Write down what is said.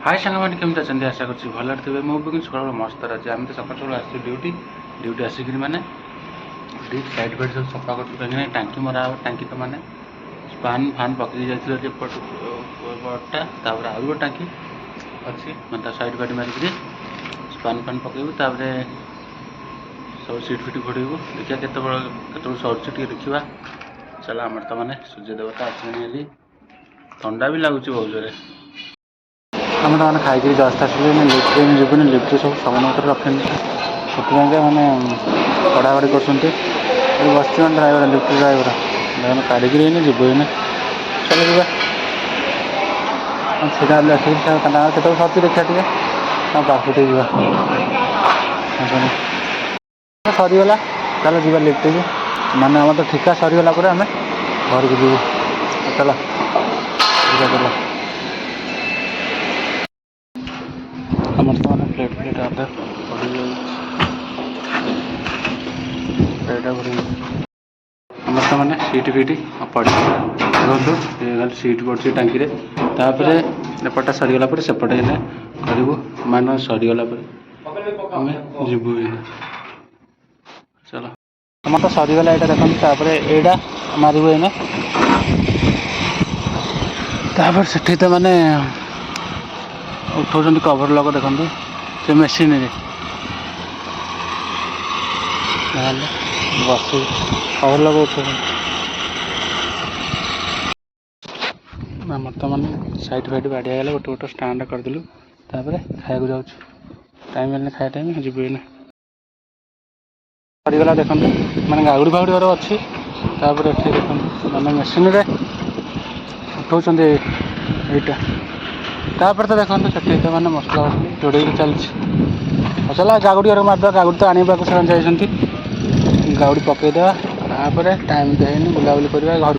हाय सांगमाने केमती अच्छा आशा कर भल थे मुझे सकाल मस्त अच्छे आम तो सकाल सकाल आस ड्यूटी ड्यूटी आसिक मैंने साइड फाइड सब सफा कर कहीं टांकी मरा टांकी तो मैंने स्पान फान पकई जाता आउ गए टांकी अच्छी मतलब साइड फाइड मारिक स्पान फान पकईबू सब सीट फिट घोड़ू देखिए केत सरुच देखा चल आम तो मैंने सूर्य देवता आसले ठंडा भी लगुच बहुत जोरे आम तो मैंने खाई जस्ट आसले लिफ्ट जीवन लिफ्ट सब सामान पत्र रखे से मैंने कड़ाकड़ी कर बस ड्राइवर लिफ्ट ड्राइवर मैंने काढ़ी जीव चल जा केत सरुच देखा टे पाखुटे जा सरीगला चल जी लिफ्ट को माने आम तो ठिका सरीगला आम घर को जीव चल चल आम तो मैंने प्लेट प्लेट आधा आम तो मैंने सीट फिट पड़ देखो सीट पड़ी टांकी एपटा सरीगला सेपटे करूँ मान सरीगला आम जीवु चलो आम तो सरीगला यहाँ देखते यहाँ मारू एना से तो मैंने उठाऊँ कभर लग देखते से मेसीन बस कभर लग उठा आम तो मैंने साइड फाइड बाड़िया गला गोटे गोटे स्टाण्ड करदेलु खाया जाऊँ टाइम है खाया टाइम जीव सरीगला देखते मैंने गागुड़ी फागुड़ी घर अच्छी देखते मैंने मेसीन उठाऊँ यहाँ तो देखते से तो मैंने मसला जोड़े चलती चला गागुड़ी घर मारद गागुड़ी तो आने से जाती गागुड़ी पकईदे टाइम देनी बुलाबुली करवा घर